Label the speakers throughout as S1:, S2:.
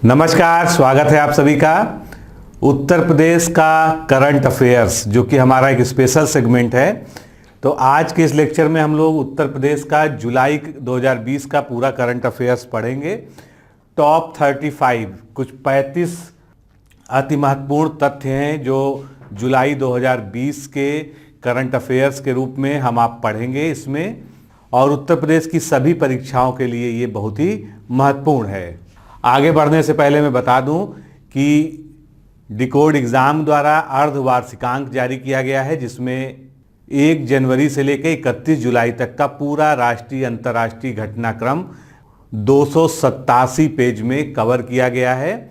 S1: नमस्कार, स्वागत है आप सभी का उत्तर प्रदेश का करंट अफेयर्स, जो कि हमारा एक स्पेशल सेगमेंट है। तो आज के इस लेक्चर में हम लोग उत्तर प्रदेश का जुलाई 2020 का पूरा करंट अफेयर्स पढ़ेंगे। टॉप 35 कुछ 35 अति महत्वपूर्ण तथ्य हैं जो जुलाई 2020 के करंट अफेयर्स के रूप में हम आप पढ़ेंगे इसमें, और उत्तर प्रदेश की सभी परीक्षाओं के लिए ये बहुत ही महत्वपूर्ण है। आगे बढ़ने से पहले मैं बता दूं कि डिकोड एग्जाम द्वारा अर्धवार्षिकांक जारी किया गया है, जिसमें 1 जनवरी से लेकर 31 जुलाई तक का पूरा राष्ट्रीय अंतर्राष्ट्रीय घटनाक्रम 287 पेज में कवर किया गया है।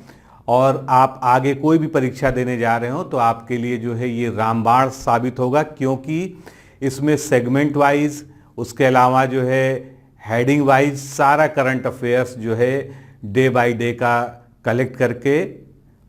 S1: और आप आगे कोई भी परीक्षा देने जा रहे हो तो आपके लिए जो है ये रामबाण साबित होगा, क्योंकि इसमें सेगमेंट वाइज, उसके अलावा जो है हेडिंग वाइज सारा करंट अफेयर्स जो है डे बाय डे का कलेक्ट करके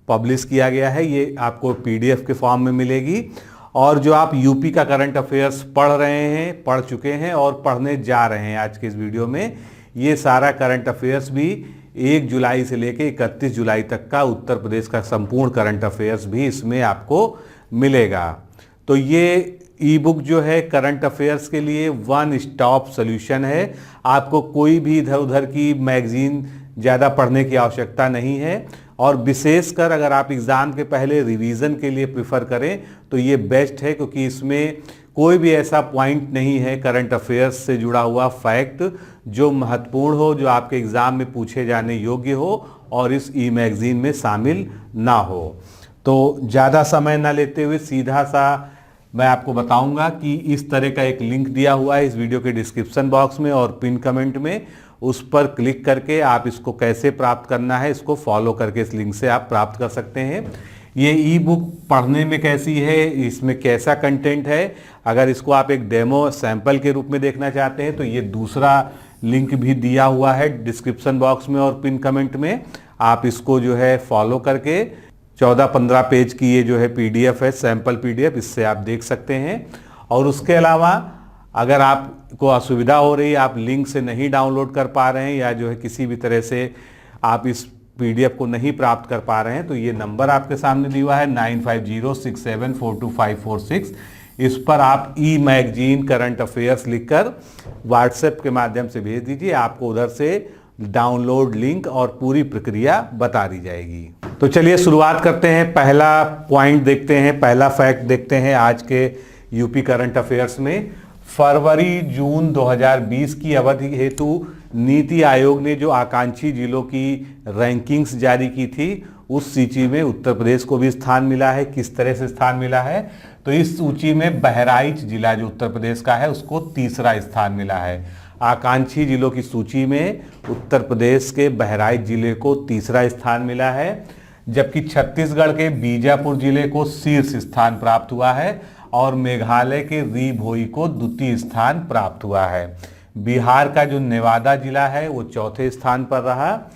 S1: पब्लिश किया गया है। ये आपको पीडीएफ के फॉर्म में मिलेगी। और जो आप यूपी का करंट अफेयर्स पढ़ रहे हैं, पढ़ चुके हैं और पढ़ने जा रहे हैं आज के इस वीडियो में, ये सारा करंट अफेयर्स भी 1 जुलाई से लेकर 31 जुलाई तक का उत्तर प्रदेश का संपूर्ण करंट अफेयर्स भी इसमें आपको मिलेगा। तो ये ई बुक जो है करंट अफेयर्स के लिए वन स्टॉप सॉल्यूशन है। आपको कोई भी इधर उधर की मैगजीन ज़्यादा पढ़ने की आवश्यकता नहीं है, और विशेषकर अगर आप एग्ज़ाम के पहले रिवीजन के लिए प्रेफर करें तो ये बेस्ट है, क्योंकि इसमें कोई भी ऐसा पॉइंट नहीं है करंट अफेयर्स से जुड़ा हुआ फैक्ट जो महत्वपूर्ण हो, जो आपके एग्ज़ाम में पूछे जाने योग्य हो और इस ई मैगजीन में शामिल ना हो। तो ज़्यादा समय ना लेते हुए सीधा सा मैं आपको बताऊंगा कि इस तरह का एक लिंक दिया हुआ है इस वीडियो के डिस्क्रिप्शन बॉक्स में और पिन कमेंट में, उस पर क्लिक करके आप इसको कैसे प्राप्त करना है, इसको फॉलो करके इस लिंक से आप प्राप्त कर सकते हैं। ये ई बुक पढ़ने में कैसी है, इसमें कैसा कंटेंट है, अगर इसको आप एक डेमो सैंपल के रूप में देखना चाहते हैं तो ये दूसरा लिंक भी दिया हुआ है डिस्क्रिप्शन बॉक्स में और पिन कमेंट में। आप इसको जो है फॉलो करके 14-15 पेज की ये जो है पीडीएफ है, सैंपल पीडीएफ, इससे आप देख सकते हैं। और उसके अलावा अगर आपको असुविधा हो रही है, आप लिंक से नहीं डाउनलोड कर पा रहे हैं या जो है किसी भी तरह से आप इस पीडीएफ को नहीं प्राप्त कर पा रहे हैं, तो ये नंबर आपके सामने दिया हुआ है 9506742546। इस पर आप ई मैगजीन करंट अफेयर्स लिखकर व्हाट्सएप के माध्यम से भेज दीजिए। आपको उधर से डाउनलोड लिंक और पूरी प्रक्रिया बता दी जाएगी। तो चलिए शुरुआत करते हैं। पहला पॉइंट देखते हैं, पहला फैक्ट देखते हैं आज के यूपी करंट अफेयर्स में। फरवरी जून 2020 की अवधि हेतु नीति आयोग ने जो आकांक्षी जिलों की रैंकिंग्स जारी की थी, उस सूची में उत्तर प्रदेश को भी स्थान मिला है। किस तरह से स्थान मिला है, तो इस सूची में बहराइच जिला जो उत्तर प्रदेश का है उसको तीसरा स्थान मिला है। आकांक्षी जिलों की सूची में उत्तर प्रदेश के बहराइच जिले को तीसरा स्थान मिला है, जबकि छत्तीसगढ़ के बीजापुर जिले को शीर्ष स्थान प्राप्त हुआ है और मेघालय के री भोई को द्वितीय स्थान प्राप्त हुआ है। बिहार का जो नेवादा जिला है वो चौथे स्थान पर रहा।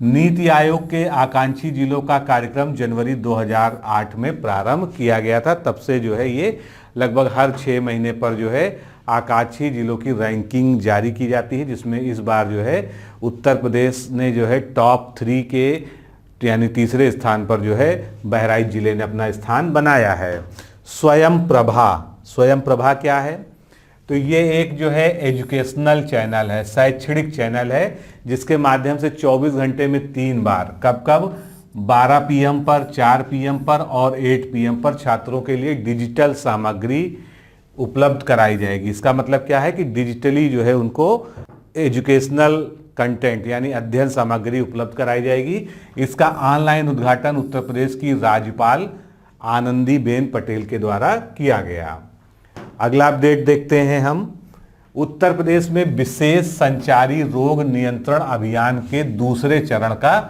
S1: नीति आयोग के आकांक्षी जिलों का कार्यक्रम जनवरी 2008 में प्रारंभ किया गया था। तब से जो है ये लगभग हर 6 महीने पर जो है आकांक्षी जिलों की रैंकिंग जारी की जाती है, जिसमें इस बार जो है उत्तर प्रदेश ने जो है टॉप 3 के यानी तीसरे स्थान पर जो है बहराइच जिले ने अपना स्थान बनाया है। स्वयं प्रभा क्या है, तो ये एक जो है एजुकेशनल चैनल है, शैक्षणिक चैनल है, जिसके माध्यम से 24 घंटे में 3 बार, कब 12 PM पर, 4 PM पर और 8 PM पर छात्रों के लिए डिजिटल सामग्री उपलब्ध कराई जाएगी। इसका मतलब क्या है कि डिजिटली जो है उनको एजुकेशनल कंटेंट यानी अध्ययन सामग्री उपलब्ध कराई जाएगी। इसका ऑनलाइन उद्घाटन उत्तर प्रदेश की राज्यपाल आनंदीबेन पटेल के द्वारा किया गया। अगला अपडेट देखते हैं हम। उत्तर प्रदेश में विशेष संचारी रोग नियंत्रण अभियान के दूसरे चरण का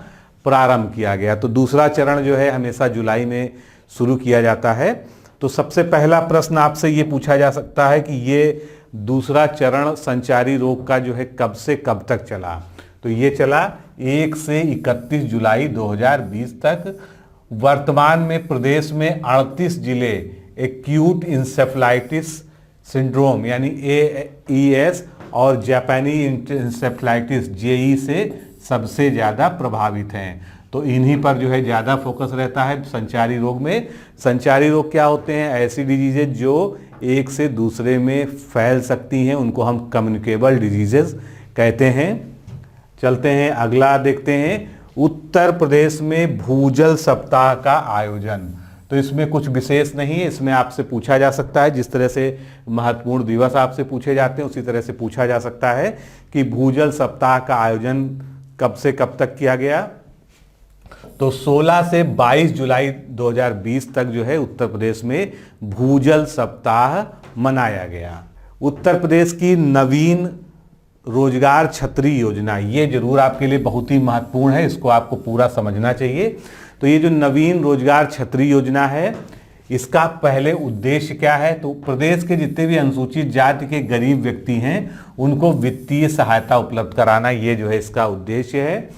S1: प्रारंभ किया गया। तो दूसरा चरण जो है हमेशा जुलाई में शुरू किया जाता है। तो सबसे पहला प्रश्न आपसे ये पूछा जा सकता है कि ये दूसरा चरण संचारी रोग का जो है कब से कब तक चला, तो ये चला 1 से 31 जुलाई 2020 तक। वर्तमान में प्रदेश में 38 जिले एक्यूट इंसेफ्लाइटिस सिंड्रोम यानी AES और जापानी इंसेफ्लाइटिस JE से सबसे ज़्यादा प्रभावित हैं। तो इन्हीं पर जो है ज़्यादा फोकस रहता है संचारी रोग में। संचारी रोग क्या होते हैं? ऐसी डिजीजेज जो एक से दूसरे में फैल सकती हैं, उनको हम कम्युनिकेबल डिजीजेज कहते हैं। चलते हैं अगला देखते हैं। उत्तर प्रदेश में भूजल सप्ताह का आयोजन। तो इसमें कुछ विशेष नहीं है, इसमें आपसे पूछा जा सकता है, जिस तरह से महत्वपूर्ण दिवस आपसे पूछे जाते हैं उसी तरह से पूछा जा सकता है कि भूजल सप्ताह का आयोजन कब से कब तक किया गया। तो 16 से 22 जुलाई 2020 तक जो है उत्तर प्रदेश में भूजल सप्ताह मनाया गया। उत्तर प्रदेश की नवीन रोजगार छतरी योजना, ये जरूर आपके लिए बहुत ही महत्वपूर्ण है, इसको आपको पूरा समझना चाहिए। तो ये जो नवीन रोजगार छतरी योजना है, इसका पहले उद्देश्य क्या है? तो प्रदेश के जितने भी अनुसूचित जाति के गरीब व्यक्ति हैं उनको वित्तीय सहायता उपलब्ध कराना, ये जो है इसका उद्देश्य है।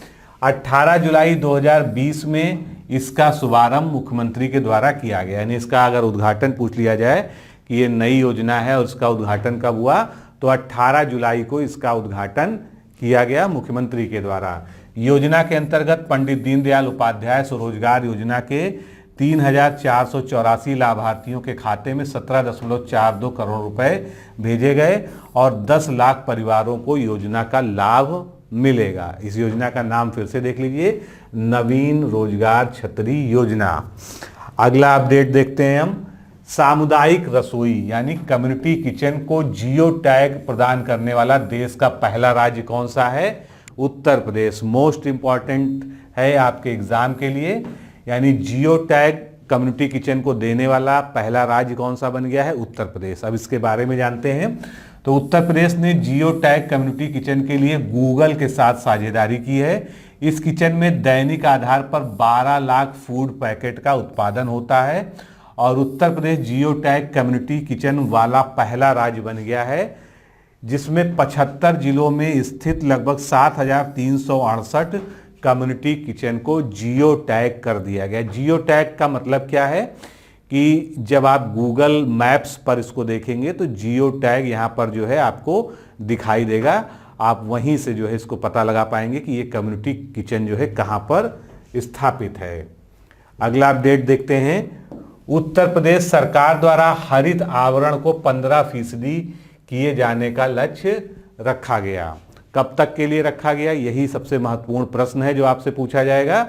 S1: 18 जुलाई 2020 में इसका शुभारंभ मुख्यमंत्री के द्वारा किया गया। यानी इसका अगर उद्घाटन पूछ लिया जाए कि ये नई योजना है और इसका उद्घाटन कब हुआ, तो 18 जुलाई को इसका उद्घाटन किया गया मुख्यमंत्री के द्वारा। योजना के अंतर्गत पंडित दीनदयाल उपाध्याय स्वरोजगार योजना के 3,484 लाभार्थियों के खाते में 17.42 करोड़ रुपए भेजे गए और 10 लाख परिवारों को योजना का लाभ मिलेगा। इस योजना का नाम फिर से देख लीजिए, नवीन रोजगार छतरी योजना। अगला अपडेट देखते हैं हम। सामुदायिक रसोई यानी कम्युनिटी किचन को जियो टैग प्रदान करने वाला देश का पहला राज्य कौन सा है? उत्तर प्रदेश। मोस्ट इंपॉर्टेंट है आपके एग्जाम के लिए। यानी जियो टैग कम्युनिटी किचन को देने वाला पहला राज्य कौन सा बन गया है? उत्तर प्रदेश। अब इसके बारे में जानते हैं। तो उत्तर प्रदेश ने जियो टैग कम्युनिटी किचन के लिए गूगल के साथ साझेदारी की है। इस किचन में दैनिक आधार पर 12 लाख फूड पैकेट का उत्पादन होता है और Uttar Pradesh geo tag community kitchen वाला पहला राज्य बन गया है, जिसमें 75 जिलों में स्थित लगभग 7,368 कम्युनिटी किचन को जियो टैग कर दिया गया। जियो टैग का मतलब क्या है कि जब आप गूगल मैप्स पर इसको देखेंगे तो जियो टैग यहाँ पर जो है आपको दिखाई देगा। आप वहीं से जो है इसको पता लगा पाएंगे कि ये कम्युनिटी किचन जो है कहाँ पर स्थापित है। अगला अपडेट देखते हैं। उत्तर प्रदेश सरकार द्वारा हरित आवरण को 15% किए जाने का लक्ष्य रखा गया। कब तक के लिए रखा गया? यही सबसे महत्वपूर्ण प्रश्न है जो आपसे पूछा जाएगा।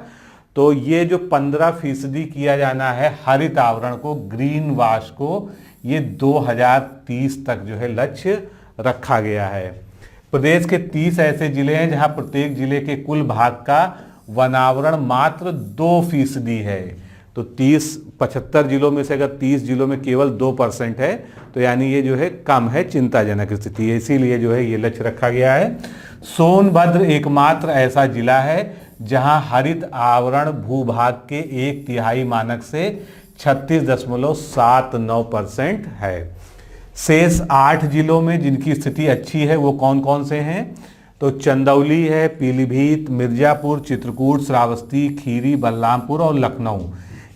S1: तो ये जो 15% किया जाना है हरित आवरण को, ग्रीन वाश को, ये 2030 तक जो है लक्ष्य रखा गया है। प्रदेश के 30 ऐसे जिले हैं जहां प्रत्येक जिले के कुल भाग का वनावरण मात्र 2% है। तो 75 जिलों में से अगर 30 जिलों में केवल 2% है तो यानी ये जो है कम है, चिंताजनक स्थिति है। इसीलिए जो है ये लक्ष्य रखा गया है। सोनभद्र एकमात्र ऐसा जिला है जहां हरित आवरण भूभाग के 1/3 मानक से 36.79% है। शेष 8 जिलों में जिनकी स्थिति अच्छी है वो कौन कौन से हैं? तो चंदौली है, पीलीभीत, मिर्जापुर, चित्रकूट, श्रावस्ती, खीरी, बलरामपुर और लखनऊ।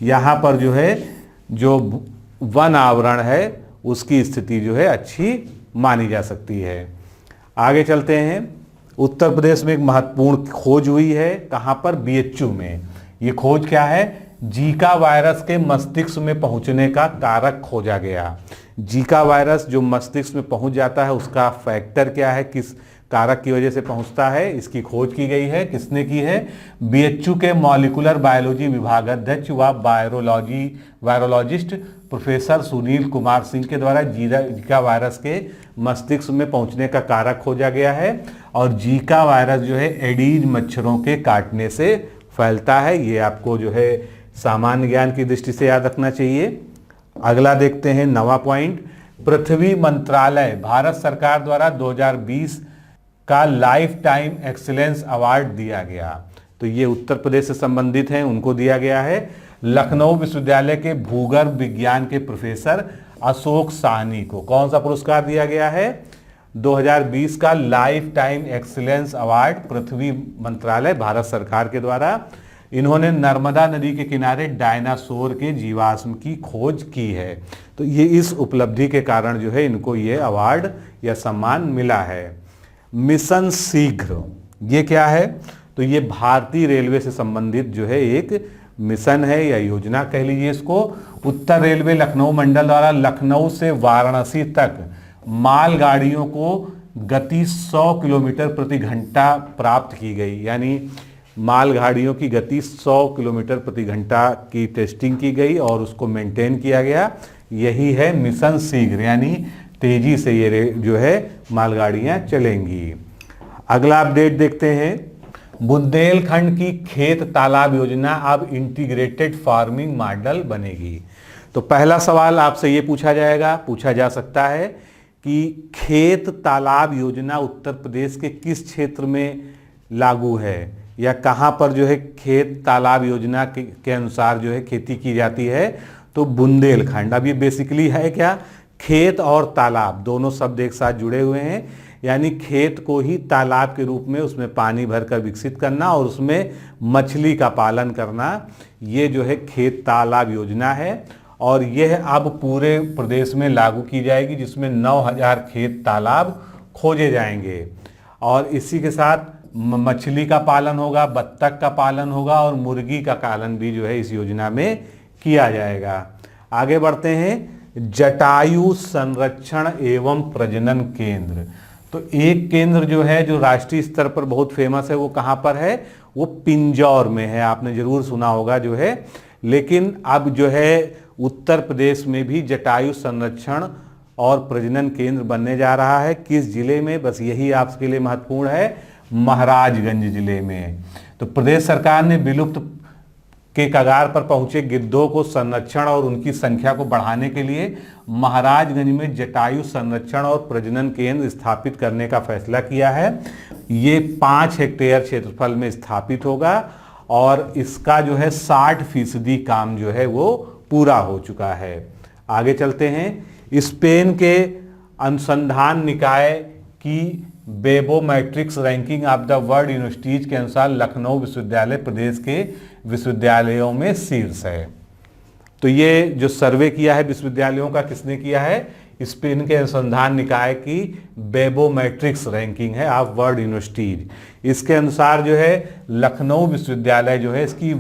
S1: यहाँ पर जो है जो वन आवरण है उसकी स्थिति जो है अच्छी मानी जा सकती है। आगे चलते हैं। उत्तर प्रदेश में एक महत्वपूर्ण खोज हुई है। कहाँ पर? बीएचयू में। ये खोज क्या है? जीका वायरस के मस्तिष्क में पहुंचने का कारक खोजा गया। जीका वायरस जो मस्तिष्क में पहुंच जाता है उसका फैक्टर क्या है, किस कारक की वजह से पहुंचता है, इसकी खोज की गई है। किसने की है? बीएचयू के मॉलिक्यूलर बायोलॉजी विभागाध्यक्ष व वायरोलॉजिस्ट प्रोफेसर सुनील कुमार सिंह के द्वारा जीका वायरस के मस्तिष्क में पहुंचने का कारक खोजा गया है। और जीका वायरस जो है एडीज मच्छरों के काटने से फैलता है। ये आपको जो है सामान्य ज्ञान की दृष्टि से याद रखना चाहिए। अगला देखते हैं 9वां पॉइंट। पृथ्वी मंत्रालय भारत सरकार द्वारा 2020 का लाइफ टाइम एक्सीलेंस अवार्ड दिया गया। तो ये उत्तर प्रदेश से संबंधित हैं, उनको दिया गया है। लखनऊ विश्वविद्यालय के भूगर्भ विज्ञान के प्रोफेसर अशोक साहनी को कौन सा पुरस्कार दिया गया है? 2020 का लाइफ टाइम एक्सीलेंस अवार्ड पृथ्वी मंत्रालय भारत सरकार के द्वारा। इन्होंने नर्मदा नदी के किनारे डायनासोर के जीवाश्म की खोज की है। तो ये इस उपलब्धि के कारण जो है इनको ये अवार्ड या सम्मान मिला है। मिशन शीघ्र, ये क्या है? तो ये भारतीय रेलवे से संबंधित जो है एक मिशन है या योजना कह लीजिए इसको। उत्तर रेलवे लखनऊ मंडल द्वारा लखनऊ से वाराणसी तक मालगाड़ियों को गति 100 किलोमीटर प्रति घंटा प्राप्त की गई, यानी मालगाड़ियों की गति 100 किलोमीटर प्रति घंटा की टेस्टिंग की गई और उसको मेंटेन किया गया। यही है मिशन शीघ्र, यानी तेजी से ये जो है मालगाड़ियां चलेंगी। अगला अपडेट देखते हैं। बुंदेलखंड की खेत तालाब योजना अब इंटीग्रेटेड फार्मिंग मॉडल बनेगी। तो पहला सवाल आपसे ये पूछा जा सकता है कि खेत तालाब योजना उत्तर प्रदेश के किस क्षेत्र में लागू है या कहां पर जो है खेत तालाब योजना के अनुसार जो है खेती की जाती है। तो बुंदेलखंड। अब ये बेसिकली है क्या, खेत और तालाब दोनों शब्द एक साथ जुड़े हुए हैं, यानी खेत को ही तालाब के रूप में उसमें पानी भरकर विकसित करना और उसमें मछली का पालन करना, ये जो है खेत तालाब योजना है। और यह अब पूरे प्रदेश में लागू की जाएगी, जिसमें 9000 खेत तालाब खोजे जाएंगे और इसी के साथ मछली का पालन होगा, बत्तख का पालन होगा और मुर्गी का पालन भी जो है इस योजना में किया जाएगा। आगे बढ़ते हैं। जटायु संरक्षण एवं प्रजनन केंद्र। तो एक केंद्र जो है जो राष्ट्रीय स्तर पर बहुत फेमस है, वो कहाँ पर है, वो पिंजौर में है, आपने जरूर सुना होगा जो है। लेकिन अब जो है उत्तर प्रदेश में भी जटायु संरक्षण और प्रजनन केंद्र बनने जा रहा है। किस जिले में, बस यही आपके लिए महत्वपूर्ण है, महाराजगंज जिले में। तो प्रदेश सरकार ने विलुप्त के कगार पर पहुंचे गिद्धों को संरक्षण और उनकी संख्या को बढ़ाने के लिए महाराजगंज में जटायु संरक्षण और प्रजनन केंद्र स्थापित करने का फैसला किया है। ये 5 हेक्टेयर क्षेत्रफल में स्थापित होगा और इसका जो है 60% काम जो है वो पूरा हो चुका है। आगे चलते हैं। स्पेन के अनुसंधान निकाय की webometrics ranking of the world universities के अनुसार लखनऊ विश्वविद्यालय प्रदेश के विश्वविद्यालयों में शीर्ष है। तो ये जो सर्वे किया है विश्वविद्यालयों का किसने किया है, स्पेन के अनुसंधान निकाय की बेबोमेट्रिक्स रैंकिंग है ऑफ वर्ल्ड यूनिवर्सिटीज। इसके अनुसार जो है लखनऊ विश्वविद्यालय जो है इसकी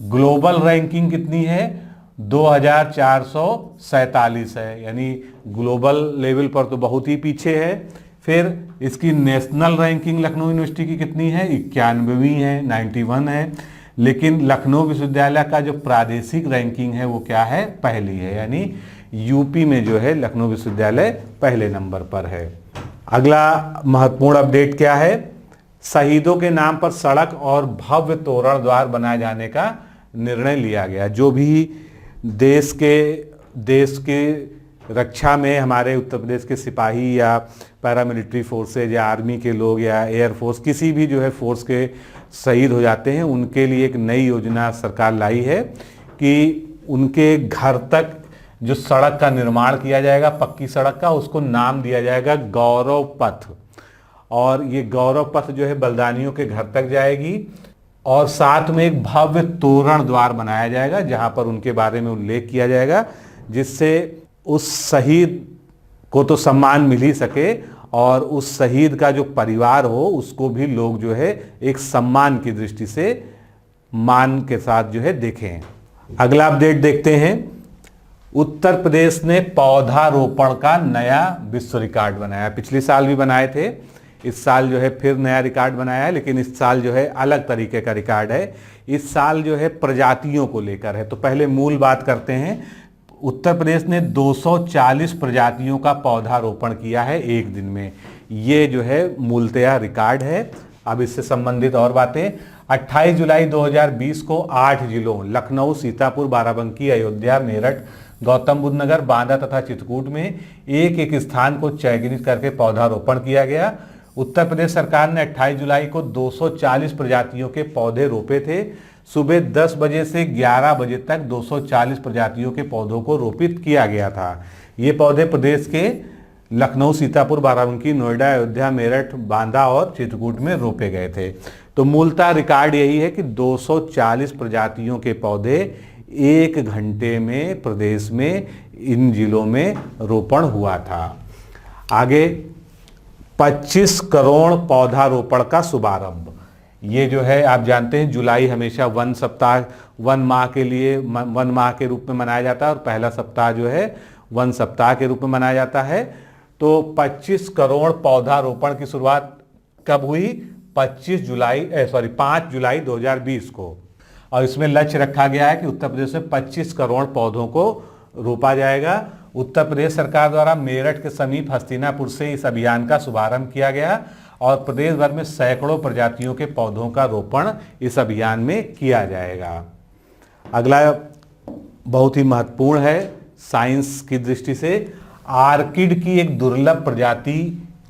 S1: ग्लोबल रैंकिंग कितनी है, 2447 है, यानी ग्लोबल लेवल पर तो बहुत ही पीछे है। फिर इसकी नेशनल रैंकिंग लखनऊ यूनिवर्सिटी की कितनी है, 91वीं है, 91 है। लेकिन लखनऊ विश्वविद्यालय का जो प्रादेशिक रैंकिंग है वो क्या है, पहली है, यानी यूपी में जो है लखनऊ विश्वविद्यालय पहले नंबर पर है। अगला महत्वपूर्ण अपडेट क्या है, शहीदों के नाम पर सड़क और भव्य तोरण द्वार बनाए जाने का निर्णय लिया गया। जो भी देश के रक्षा में हमारे उत्तर प्रदेश के सिपाही या पैरामिलिट्री फोर्सेज या आर्मी के लोग या एयरफोर्स किसी भी जो है फोर्स के शहीद हो जाते हैं, उनके लिए एक नई योजना सरकार लाई है कि उनके घर तक जो सड़क का निर्माण किया जाएगा, पक्की सड़क का, उसको नाम दिया जाएगा गौरव पथ। और ये गौरव पथ जो है बलिदानियों के घर तक जाएगी और साथ में एक भव्य तोरण द्वार बनाया जाएगा जहां पर उनके बारे में उल्लेख किया जाएगा, जिससे उस शहीद को तो सम्मान मिल ही सके और उस शहीद का जो परिवार हो उसको भी लोग जो है एक सम्मान की दृष्टि से मान के साथ जो है देखें। अगला अपडेट देखते हैं। उत्तर प्रदेश ने पौधारोपण का नया विश्व रिकॉर्ड बनाया। पिछले साल भी बनाए थे, इस साल जो है फिर नया रिकॉर्ड बनाया है, लेकिन इस साल जो है अलग तरीके का रिकॉर्ड है। इस साल जो है प्रजातियों को लेकर है। तो पहले मूल बात करते हैं। उत्तर प्रदेश ने 240 प्रजातियों का पौधारोपण किया है एक दिन में। ये जो है मूलतया रिकॉर्ड है। अब इससे संबंधित और बातें। 28 जुलाई 2020 को 8 जिलों लखनऊ, सीतापुर, बाराबंकी, अयोध्या, मेरठ, गौतम बुद्ध नगर, बांदा तथा चित्रकूट में एक एक स्थान को चयनित करके पौधारोपण किया गया। उत्तर प्रदेश सरकार ने 28 जुलाई को 240 प्रजातियों के पौधे रोपे थे। सुबह 10 बजे से 11 बजे तक 240 प्रजातियों के पौधों को रोपित किया गया था। ये पौधे प्रदेश के लखनऊ, सीतापुर, बाराबंकी, नोएडा, अयोध्या, मेरठ, बांदा और चित्रकूट में रोपे गए थे। तो मूलतः रिकॉर्ड यही है कि 240 प्रजातियों के पौधे 1 घंटे में प्रदेश में इन जिलों में रोपण हुआ था। आगे 25 करोड़ पौधारोपण का शुभारंभ। ये जो है आप जानते हैं जुलाई हमेशा वन माह के लिए वन माह के रूप में मनाया जाता है और पहला सप्ताह जो है वन सप्ताह के रूप में मनाया जाता है। तो 25 करोड़ पौधारोपण की शुरुआत कब हुई? 5 जुलाई 2020 को। और इसमें लक्ष्य रखा गया है कि उत्तर प्रदेश में 25 करोड़ पौधों को रोपा जाएगा। उत्तर प्रदेश सरकार द्वारा मेरठ के समीप हस्तिनापुर से इस अभियान का शुभारंभ किया गया और प्रदेश भर में सैकड़ों प्रजातियों के पौधों का रोपण इस अभियान में किया जाएगा। अगला बहुत ही महत्वपूर्ण है साइंस की दृष्टि से, आर्किड की एक दुर्लभ प्रजाति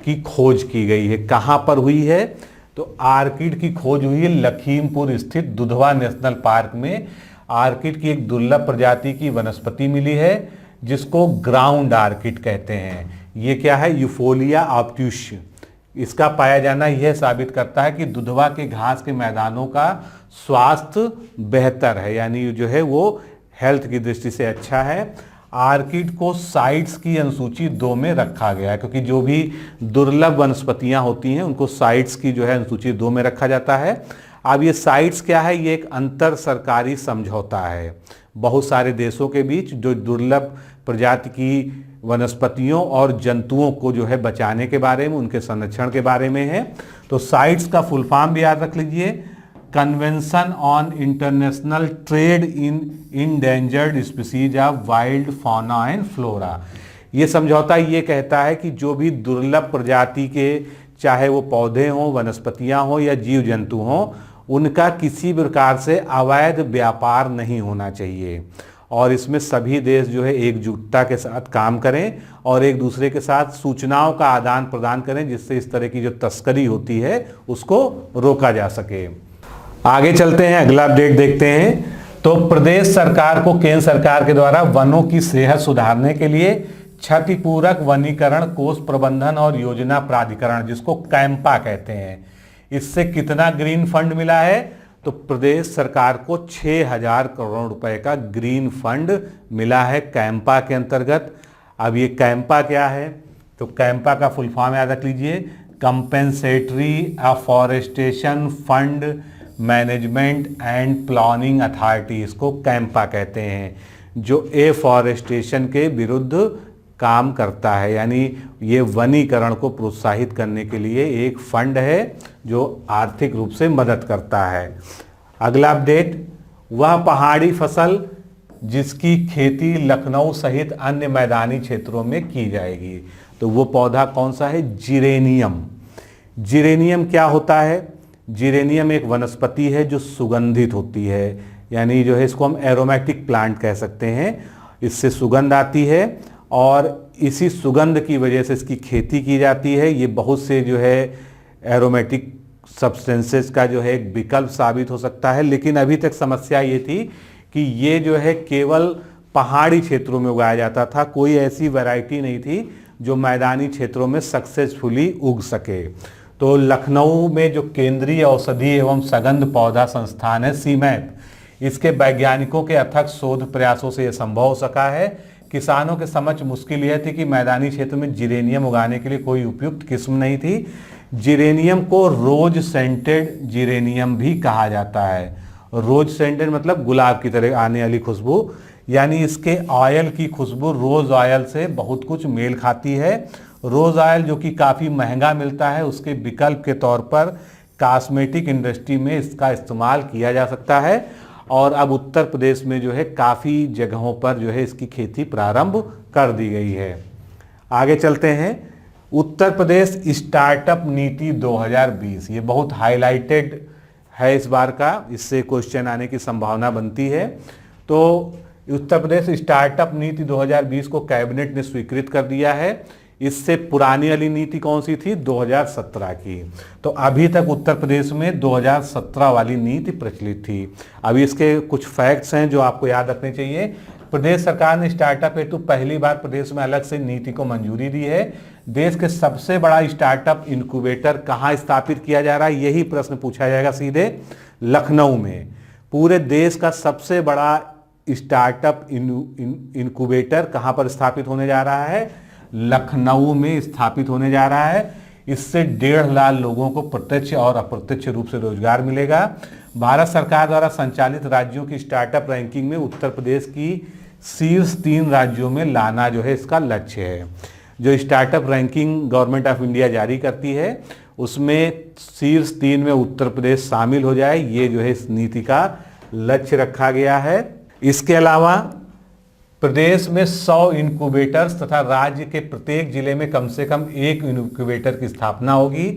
S1: की खोज की गई है। कहां पर हुई है? तो आर्किड की खोज हुई है लखीमपुर स्थित दुधवा नेशनल पार्क में। आर्किड की एक दुर्लभ प्रजाति की वनस्पति मिली है जिसको ग्राउंड आर्किड कहते हैं। ये क्या है? यूफोलिया ऑब्ट्यूस। इसका पाया जाना यह साबित करता है कि दुधवा के घास के मैदानों का स्वास्थ्य बेहतर है, यानी जो है वो हेल्थ की दृष्टि से अच्छा है। आर्किड को साइट्स की अनुसूची 2 में रखा गया है, क्योंकि जो भी दुर्लभ वनस्पतियां होती हैं उनको साइट्स की जो है अनुसूची 2 में रखा जाता है। अब ये साइट्स क्या है? ये एक अंतर सरकारी समझौता है बहुत सारे देशों के बीच, जो दुर्लभ प्रजाति की वनस्पतियों और जंतुओं को जो है बचाने के बारे में, उनके संरक्षण के बारे में है। तो साइट्स का फुल फॉर्म भी याद रख लीजिए, convention on international trade in endangered species of wild fauna and flora. ये समझौता ये कहता है कि जो भी दुर्लभ प्रजाति के, चाहे वो पौधे हों, वनस्पतियां हों या जीव जंतु हों, उनका किसी प्रकार से अवैध व्यापार नहीं होना चाहिए और इसमें सभी देश जो है एकजुटता के साथ काम करें और एक दूसरे के साथ सूचनाओं का आदान प्रदान करें, जिससे इस तरह की जो तस्करी होती है उसको रोका जा सके। आगे चलते हैं, अगला अपडेट देखते हैं। तो प्रदेश सरकार को केंद्र सरकार के द्वारा वनों की सेहत सुधारने के लिए क्षतिपूरक वनीकरण कोष प्रबंधन और योजना प्राधिकरण, जिसको कैंपा कहते हैं, इससे कितना ग्रीन फंड मिला है? तो प्रदेश सरकार को 6000 करोड़ रुपए का ग्रीन फंड मिला है कैंपा के अंतर्गत। अब ये कैंपा क्या है? तो कैंपा का फुल फॉर्म याद रख लीजिए, compensatory afforestation fund management and planning authority, इसको कैंपा कहते हैं, जो एफॉरेस्टेशन के विरुद्ध काम करता है। यानी ये वनीकरण को प्रोत्साहित करने के लिए एक फंड है जो आर्थिक रूप से मदद करता है। अगला अपडेट, वह पहाड़ी फसल जिसकी खेती लखनऊ सहित अन्य मैदानी क्षेत्रों में की जाएगी। तो वो पौधा कौन सा है? जिरेनियम। जिरेनियम क्या होता है? जिरेनियम एक वनस्पति है जो सुगंधित होती है, यानी जो है इसको हम एरोमेटिक प्लांट कह सकते हैं। इससे सुगंध आती है और इसी सुगंध की वजह से इसकी खेती की जाती है। ये बहुत से जो है एरोमेटिक सब्सटेंसेस का जो है एक विकल्प साबित हो सकता है, लेकिन अभी तक समस्या ये थी कि ये जो है केवल पहाड़ी क्षेत्रों में उगाया जाता था, कोई ऐसी वैरायटी नहीं थी जो मैदानी क्षेत्रों में सक्सेसफुली उग सके। तो लखनऊ में जो केंद्रीय औषधि एवं सगंध पौधा संस्थान है सीमैप, इसके वैज्ञानिकों के अथक शोध प्रयासों से यह संभव हो सका है। किसानों के समक्ष मुश्किल यह थी कि मैदानी क्षेत्र में जिरेनियम उगाने के लिए कोई उपयुक्त किस्म नहीं थी। जिरेनियम को रोज सेंटेड जिरेनियम भी कहा जाता है। रोज सेंटेड मतलब गुलाब की तरह आने वाली खुशबू, यानी इसके ऑयल की खुशबू रोज ऑयल से बहुत कुछ मेल खाती है। रोज ऑयल जो कि काफ़ी महंगा मिलता है, उसके विकल्प के तौर पर कॉस्मेटिक इंडस्ट्री में इसका इस्तेमाल किया जा सकता है और अब उत्तर प्रदेश में जो है काफ़ी जगहों पर जो है इसकी खेती प्रारंभ कर दी गई है। आगे चलते हैं, उत्तर प्रदेश स्टार्टअप नीति 2020, ये बहुत हाईलाइटेड है इस बार का, इससे क्वेश्चन आने की संभावना बनती है। तो उत्तर प्रदेश स्टार्टअप नीति 2020 को कैबिनेट ने स्वीकृत कर दिया है। इससे पुरानी वाली नीति कौन सी थी? 2017 की। तो अभी तक उत्तर प्रदेश में 2017 वाली नीति प्रचलित थी। अभी इसके कुछ फैक्ट्स हैं जो आपको याद रखने चाहिए। प्रदेश सरकार ने स्टार्टअप हेतु पहली बार प्रदेश में अलग से नीति को मंजूरी दी है। देश के सबसे बड़ा स्टार्टअप इनक्यूबेटर कहाँ स्थापित किया जा रहा है, यही प्रश्न पूछा जाएगा सीधे। लखनऊ में। पूरे देश का सबसे बड़ा स्टार्टअप इनक्यूबेटर कहाँ पर स्थापित होने जा रहा है? लखनऊ में स्थापित होने जा रहा है। इससे 1.5 लाख लोगों को प्रत्यक्ष और अप्रत्यक्ष रूप से रोजगार मिलेगा। भारत सरकार द्वारा संचालित राज्यों की स्टार्टअप रैंकिंग में उत्तर प्रदेश की शीर्ष 3 राज्यों में लाना जो है इसका लक्ष्य है। जो startup ranking government of India जारी करती है उसमें शीर्ष 3 में उत्तर प्रदेश शामिल हो जाए, ये जो है इस नीति का लक्ष्य रखा गया है। इसके अलावा प्रदेश में 100 इनक्यूबेटर्स तथा राज्य के प्रत्येक जिले में कम से कम 1 इनक्यूबेटर की स्थापना होगी।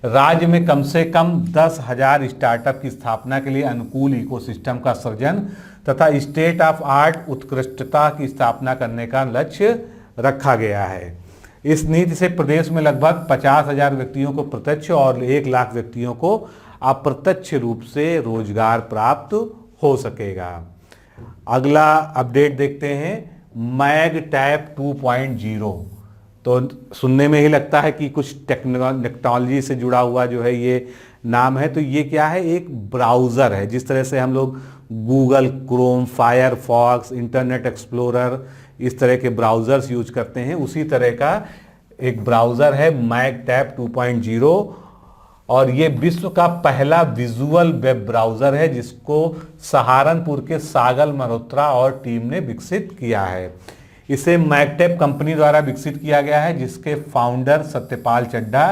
S1: राज्य में कम से कम 10,000 स्टार्टअप की स्थापना के लिए अनुकूल इकोसिस्टम का सृजन तथा स्टेट ऑफ आर्ट उत्कृष्टता की स्थापना करने का लक्ष्य रखा गया है। इस नीति से प्रदेश में लगभग 50,000 व्यक्तियों को प्रत्यक्ष और 1 लाख व्यक्तियों को अप्रत्यक्ष रूप से रोजगार प्राप्त हो सकेगा। अगला अपडेट देखते हैं, मैग टैब 2.0। तो सुनने में ही लगता है कि कुछ टेक्नोलॉजी से जुड़ा हुआ जो है ये नाम है। तो ये क्या है, एक ब्राउज़र है। जिस तरह से हम लोग Google Chrome, Firefox, internet explorer इस तरह के ब्राउज़र्स यूज करते हैं, उसी तरह का एक ब्राउज़र है मैग टैब 2.0 और ये विश्व का पहला विजुअल वेब ब्राउज़र है जिसको सहारनपुर के सागल मल्होत्रा और टीम ने विकसित किया है। इसे मैगटैब कंपनी द्वारा विकसित किया गया है जिसके फाउंडर सत्यपाल चड्ढा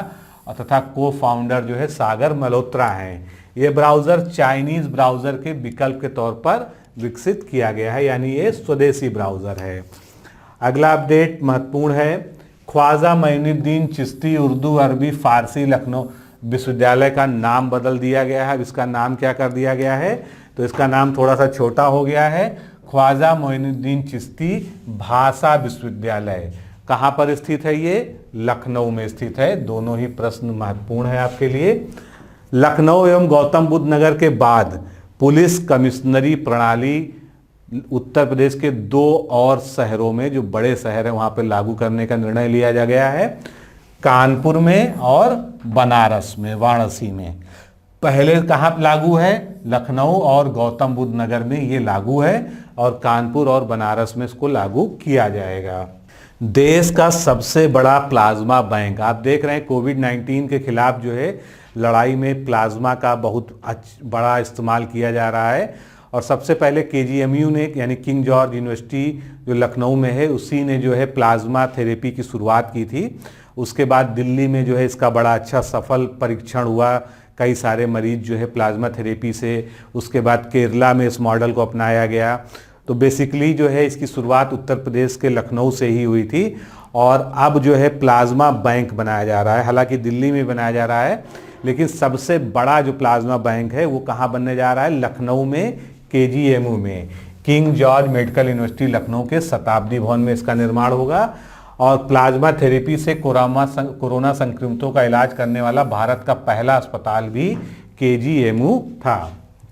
S1: तथा को फाउंडर जो है सागर मल्होत्रा हैं। ये ब्राउज़र चाइनीज़ ब्राउज़र के विकल्प के तौर पर विकसित किया गया है, यानी ये स्वदेशी ब्राउज़र है। अगला अपडेट महत्वपूर्ण है, ख्वाजा मोइनुद्दीन चिश्ती उर्दू अरबी फारसी लखनऊ विश्वविद्यालय का नाम बदल दिया गया है। अब इसका नाम क्या कर दिया गया है, तो इसका नाम थोड़ा सा छोटा हो गया है, ख्वाजा मोइनुद्दीन चिश्ती भाषा विश्वविद्यालय। कहाँ पर स्थित है ये, लखनऊ में स्थित है। दोनों ही प्रश्न महत्वपूर्ण है आपके लिए। लखनऊ एवं गौतम बुद्ध नगर के बाद पुलिस कमिश्नरी प्रणाली उत्तर प्रदेश के 2 और शहरों में, जो बड़े शहर हैं वहाँ पर लागू करने का निर्णय लिया जा गया है, कानपुर में और बनारस में, वाराणसी में। पहले कहाँ लागू है, लखनऊ और गौतम बुद्ध नगर में ये लागू है और कानपुर और बनारस में इसको लागू किया जाएगा। देश का सबसे बड़ा प्लाज्मा बैंक, आप देख रहे हैं कोविड-19 के खिलाफ जो है लड़ाई में प्लाज्मा का बहुत बड़ा इस्तेमाल किया जा रहा है। और सबसे पहले KGMU ने, यानी किंग जॉर्ज यूनिवर्सिटी जो लखनऊ में है, उसी ने जो है प्लाज्मा थेरेपी की शुरुआत की थी। उसके बाद दिल्ली में जो है इसका बड़ा अच्छा सफल परीक्षण हुआ, कई सारे मरीज जो है प्लाज्मा थेरेपी से। उसके बाद केरला में इस मॉडल को अपनाया गया। तो बेसिकली जो है इसकी शुरुआत उत्तर प्रदेश के लखनऊ से ही हुई थी और अब जो है प्लाज्मा बैंक बनाया जा रहा है। हालांकि दिल्ली में बनाया जा रहा है, लेकिन सबसे बड़ा जो प्लाज्मा बैंक है वो कहाँ बनने जा रहा है, लखनऊ में KGMU में, king George medical university Lucknow के शताब्दी भवन में इसका निर्माण होगा। और प्लाज्मा थेरेपी से कोरोना संक्रमितों का इलाज करने वाला भारत का पहला अस्पताल भी KGMU था।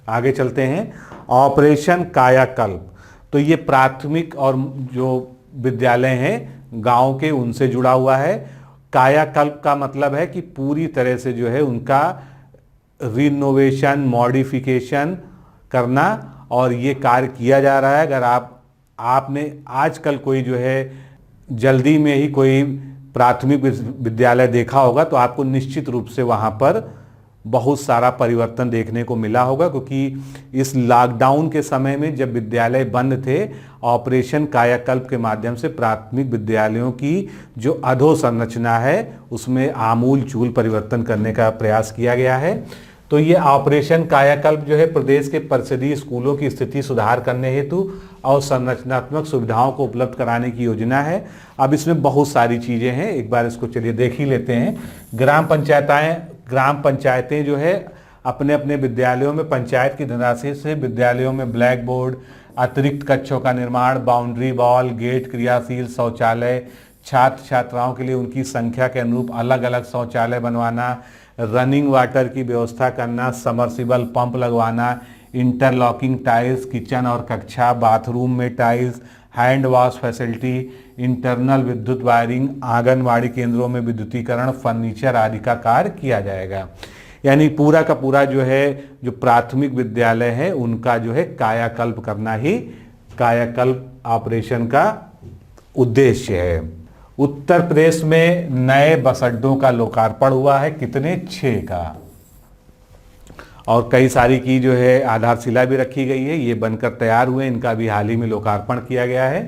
S1: आगे चलते हैं, ऑपरेशन कायाकल्प। तो ये प्राथमिक और जो विद्यालय हैं गांव के, उनसे जुड़ा हुआ है। कायाकल्प का मतलब है कि पूरी तरह से जो है उनका रिनोवेशन, मॉडिफिकेशन करना, और ये कार्य किया जा रहा है। अगर आपने आजकल कोई जो है जल्दी में ही कोई प्राथमिक विद्यालय देखा होगा तो आपको निश्चित रूप से वहाँ पर बहुत सारा परिवर्तन देखने को मिला होगा, क्योंकि इस लॉकडाउन के समय में जब विद्यालय बंद थे, ऑपरेशन कायाकल्प के माध्यम से प्राथमिक विद्यालयों की जो अधोसंरचना है उसमें आमूल चूल परिवर्तन करने का प्रयास किया गया है। तो ये ऑपरेशन कायाकल्प जो है प्रदेश के परिषदीय स्कूलों की स्थिति सुधार करने हेतु और संरचनात्मक सुविधाओं को उपलब्ध कराने की योजना है। अब इसमें बहुत सारी चीज़ें हैं, एक बार इसको चलिए देख ही लेते हैं। ग्राम पंचायतें जो है अपने अपने विद्यालयों में पंचायत की धनराशि से विद्यालयों में ब्लैक बोर्ड, अतिरिक्त कक्षों का निर्माण, बाउंड्री वॉल, गेट, क्रियाशील शौचालय, छात्र छात्राओं के लिए उनकी संख्या के अनुरूप अलग अलग शौचालय बनवाना, रनिंग वाटर की व्यवस्था करना, समरसिबल पंप लगवाना, इंटरलॉकिंग टाइल्स किचन और कक्षा, बाथरूम में tiles, hand wash facility, internal विद्युत वायरिंग, आंगनवाड़ी केंद्रों में विद्युतीकरण, फर्नीचर आदि का कार्य किया जाएगा। यानी पूरा का पूरा जो है जो प्राथमिक विद्यालय है उनका जो है कायाकल्प करना ही कायाकल्प ऑपरेशन का उद्देश्य है। उत्तर प्रदेश में नए बस अड्डों का लोकार्पण हुआ है, कितने? 6 का। और कई सारी की जो है आधारशिला भी रखी गई है, ये बनकर तैयार हुए, इनका भी हाल ही में लोकार्पण किया गया है।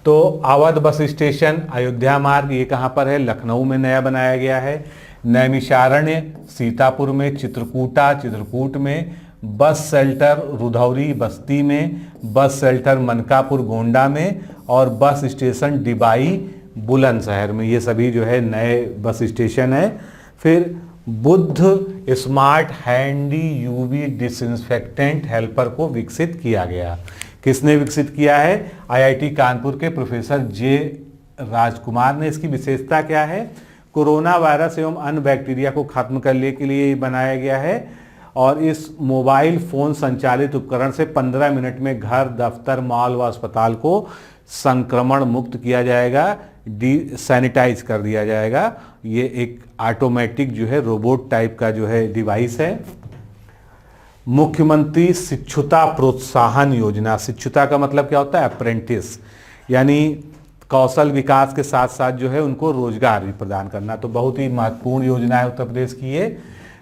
S1: तो अवध बस स्टेशन अयोध्या मार्ग, ये कहाँ पर है? लखनऊ में नया बनाया गया है। नैमिषारण्य सीतापुर में, चित्रकूट में, बस शेल्टर रुधौरी बस्ती में, बस शेल्टर मनकापुर गोंडा में, और बस स्टेशन डिबाई बुलंदशहर में, ये सभी जो है नए बस स्टेशन है। फिर Buddha smart handy UV disinfectant helper को विकसित किया गया। किसने विकसित किया है? आईआईटी कानपुर के प्रोफेसर जे राजकुमार ने। इसकी विशेषता क्या है? कोरोना वायरस एवं अन्य बैक्टीरिया को खत्म करने के लिए बनाया गया है, और इस मोबाइल फोन संचालित उपकरण से 15 मिनट में घर, दफ्तर, मॉल व अस्पताल को संक्रमण मुक्त किया जाएगा, सैनिटाइज कर दिया जाएगा। ये एक ऑटोमेटिक जो है रोबोट टाइप का जो है डिवाइस है। मुख्यमंत्री शिक्षुता प्रोत्साहन योजना, शिक्षुता का मतलब क्या होता है? अप्रेंटिस, यानी कौशल विकास के साथ साथ जो है उनको रोजगार भी प्रदान करना। तो बहुत ही महत्वपूर्ण योजना है उत्तर प्रदेश की ये।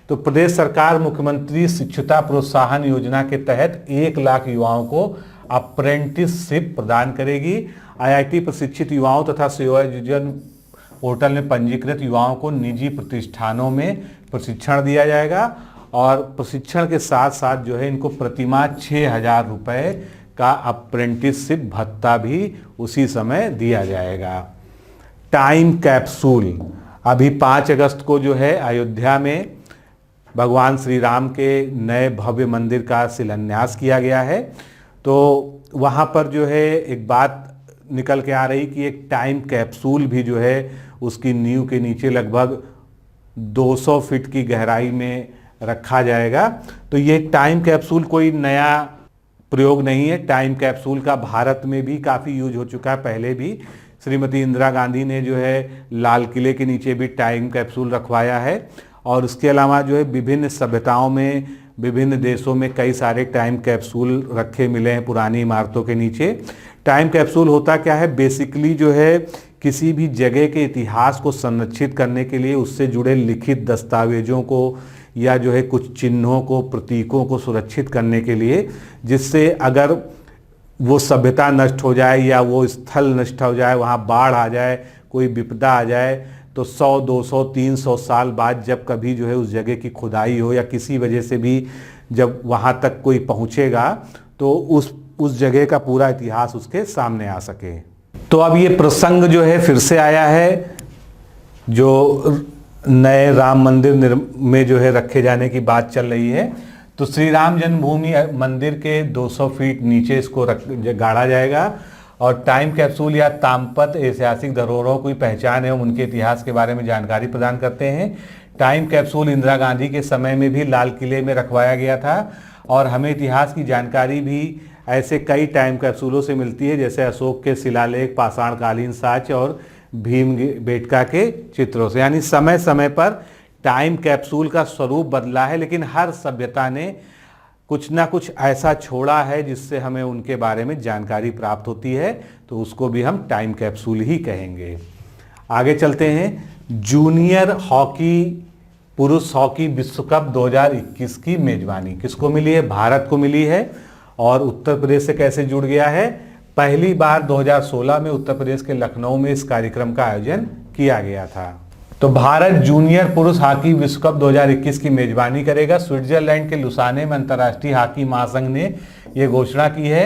S1: तो प्रदेश सरकार मुख्यमंत्री शिक्षुता प्रोत्साहन योजना के तहत 1 लाख युवाओं को अप्रेंटिसशिप प्रदान करेगी। आईआईटी प्रशिक्षित युवाओं तथा सेवायोजन पोर्टल में पंजीकृत युवाओं को निजी प्रतिष्ठानों में प्रशिक्षण दिया जाएगा, और प्रशिक्षण के साथ साथ जो है इनको प्रतिमाह 6,000 रुपये का अप्रेंटिसशिप भत्ता भी उसी समय दिया जाएगा। टाइम कैप्सूल, अभी 5 अगस्त को जो है अयोध्या में भगवान श्री राम के नए भव्य मंदिर का शिलान्यास किया गया है। तो वहाँ पर जो है एक बात निकल के आ रही कि एक टाइम कैप्सूल भी जो है उसकी नींव के नीचे लगभग 200 फीट की गहराई में रखा जाएगा। तो ये टाइम कैप्सूल कोई नया प्रयोग नहीं है। टाइम कैप्सूल का भारत में भी काफ़ी यूज हो चुका है, पहले भी श्रीमती इंदिरा गांधी ने जो है लाल किले के नीचे भी टाइम कैप्सूल रखवाया है, और उसके अलावा जो है विभिन्न सभ्यताओं में, विभिन्न देशों में कई सारे टाइम कैप्सूल रखे मिले हैं पुरानी इमारतों के नीचे। टाइम कैप्सूल होता क्या है? बेसिकली जो है किसी भी जगह के इतिहास को संरक्षित करने के लिए उससे जुड़े लिखित दस्तावेजों को या जो है कुछ चिन्हों को, प्रतीकों को सुरक्षित करने के लिए, जिससे अगर वो सभ्यता नष्ट हो जाए या वो स्थल नष्ट हो जाए, वहाँ बाढ़ आ जाए, कोई विपदा आ जाए, तो 100, 200, 300 साल बाद जब कभी जो है उस जगह की खुदाई हो या किसी वजह से भी जब वहाँ तक कोई पहुँचेगा तो उस जगह का पूरा इतिहास उसके सामने आ सके। तो अब ये प्रसंग जो है फिर से आया है, जो नए राम मंदिर में जो है रखे जाने की बात चल रही है। तो श्री राम जन्मभूमि मंदिर के 200 फीट नीचे इसको गाड़ा जाएगा, और टाइम कैप्सूल या तामपत्र ऐतिहासिक धरोहरों की पहचान एवं उनके इतिहास के बारे में जानकारी प्रदान करते हैं। टाइम कैप्सूल इंदिरा गांधी के समय में भी लाल किले में रखवाया गया था, और हमें इतिहास की जानकारी भी ऐसे कई टाइम कैप्सूलों से मिलती है, जैसे अशोक के शिलालेख, पाषाणकालीन साक्ष और भीमबेटका के चित्रों से। यानी समय समय पर टाइम कैप्सूल का स्वरूप बदला है, लेकिन हर सभ्यता ने कुछ ना कुछ ऐसा छोड़ा है जिससे हमें उनके बारे में जानकारी प्राप्त होती है, तो उसको भी हम टाइम कैप्सूल ही कहेंगे। आगे चलते हैं। जूनियर हॉकी, पुरुष हॉकी विश्व कप 2021 की मेजबानी किसको मिली है? भारत को मिली है। और उत्तर प्रदेश से कैसे जुड़ गया है? पहली बार 2016 में उत्तर प्रदेश के लखनऊ में इस कार्यक्रम का आयोजन किया गया था। तो भारत जूनियर पुरुष हॉकी विश्व कप 2021 की मेजबानी करेगा। स्विट्जरलैंड के लुसाने में अंतर्राष्ट्रीय हॉकी महासंघ ने यह घोषणा की है।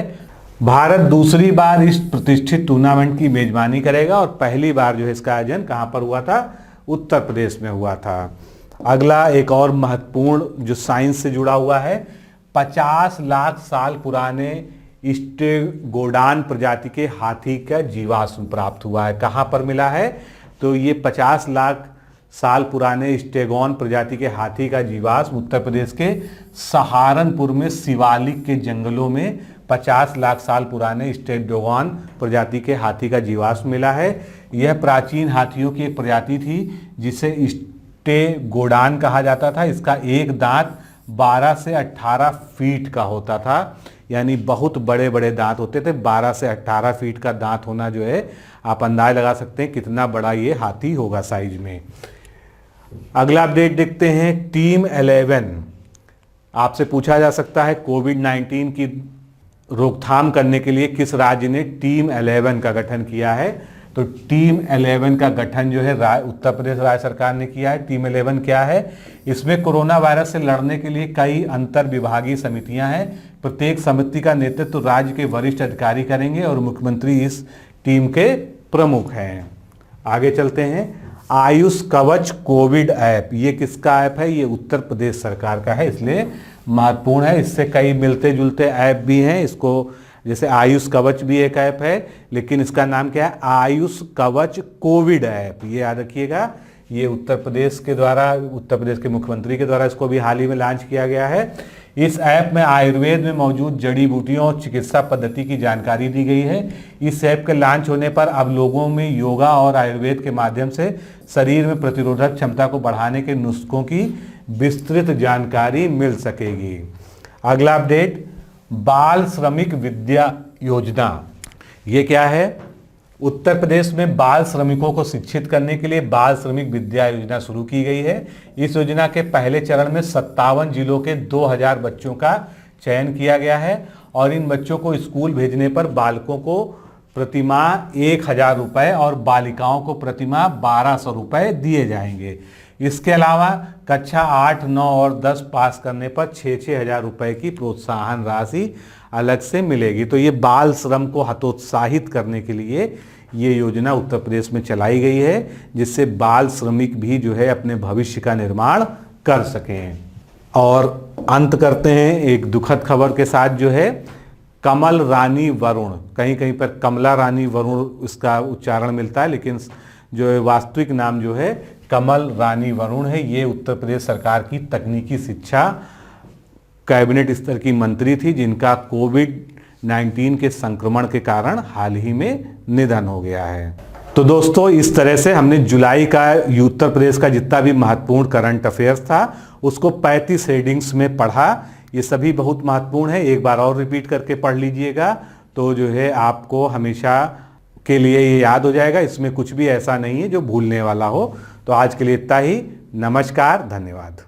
S1: भारत दूसरी बार इस प्रतिष्ठित टूर्नामेंट की मेजबानी करेगा, और पहली बार जो है इसका आयोजन कहां पर हुआ था? उत्तर प्रदेश में हुआ था। अगला एक और महत्वपूर्ण जो साइंस से जुड़ा हुआ है, 50 लाख साल पुराने स्टेगोडान प्रजाति के हाथी का जीवाश्म प्राप्त हुआ है। कहां पर मिला है? तो ये 50 लाख साल पुराने स्टेगोन प्रजाति के हाथी का जीवाश्म उत्तर प्रदेश के सहारनपुर में शिवालिक के जंगलों में 50 लाख साल पुराने स्टेगोन प्रजाति के हाथी का जीवाश्म मिला है। यह प्राचीन हाथियों की एक प्रजाति थी जिसे स्टेगोडान कहा जाता था। इसका एक दांत 12 से 18 फीट का होता था। यानी बहुत बड़े बड़े दांत होते थे। 12 से 18 फीट का दांत होना जो है, आप अंदाज लगा सकते हैं कितना बड़ा ये हाथी होगा साइज में। अगला अपडेट देखते हैं, टीम 11। आपसे पूछा जा सकता है कोविड-19 की रोकथाम करने के लिए किस राज्य ने टीम 11 का गठन किया है। तो टीम 11 का गठन जो है उत्तर प्रदेश राज्य सरकार ने किया है। टीम 11 क्या है? इसमें कोरोना वायरस से लड़ने के लिए कई अंतर विभागीय समितियां हैं। प्रत्येक समिति का नेतृत्व राज्य के वरिष्ठ अधिकारी करेंगे और मुख्यमंत्री इस टीम के प्रमुख हैं। आगे चलते हैं, आयुष कवच कोविड ऐप, ये किसका ऐप है? ये उत्तर प्रदेश सरकार का है, इसलिए महत्वपूर्ण है। इससे कई मिलते जुलते ऐप भी हैं। इसको जैसे आयुष कवच भी एक ऐप है, लेकिन इसका नाम क्या है? आयुष कवच कोविड ऐप। ये याद रखिएगा, ये उत्तर प्रदेश के मुख्यमंत्री के द्वारा इसको भी हाल ही में लॉन्च किया गया है। इस ऐप में आयुर्वेद में मौजूद जड़ी बूटियों और चिकित्सा पद्धति की जानकारी दी गई है। इस ऐप के लॉन्च होने पर अब लोगों में योगा और आयुर्वेद के माध्यम से शरीर में प्रतिरोधक क्षमता को बढ़ाने के नुस्खों की विस्तृत जानकारी मिल सकेगी। अगला अपडेट, बाल श्रमिक विद्या योजना। ये क्या है? उत्तर प्रदेश में बाल श्रमिकों को शिक्षित करने के लिए बाल श्रमिक विद्या योजना शुरू की गई है। इस योजना के पहले चरण में 57 जिलों के 2000 बच्चों का चयन किया गया है और इन बच्चों को स्कूल भेजने पर बालकों को प्रतिमाह 1000 रुपये और बालिकाओं को प्रतिमाह 1200 रुपये दिए जाएंगे। इसके अलावा कक्षा 8, 9 और 10 पास करने पर 6-6 हज़ार रुपये की प्रोत्साहन राशि अलग से मिलेगी। तो ये बाल श्रम को हतोत्साहित करने के लिए ये योजना उत्तर प्रदेश में चलाई गई है, जिससे बाल श्रमिक भी जो है अपने भविष्य का निर्माण कर सकें। और अंत करते हैं एक दुखद खबर के साथ, जो है कमल रानी वरुण, कहीं कहीं पर कमला रानी वरुण इसका उच्चारण मिलता है, लेकिन जो है वास्तविक नाम जो है कमल रानी वरुण है। ये उत्तर प्रदेश सरकार की तकनीकी शिक्षा कैबिनेट स्तर की मंत्री थी, जिनका कोविड-19 के संक्रमण के कारण हाल ही में निधन हो गया है। तो दोस्तों, इस तरह से हमने जुलाई का उत्तर प्रदेश का जितना भी महत्वपूर्ण करंट अफेयर्स था उसको 35 हेडिंग्स में पढ़ा। ये सभी बहुत महत्वपूर्ण है, एक बार और रिपीट करके पढ़ लीजिएगा तो जो है आपको हमेशा के लिए ये याद हो जाएगा। इसमें कुछ भी ऐसा नहीं है जो भूलने वाला हो। तो आज के लिए इतना ही। नमस्कार, धन्यवाद।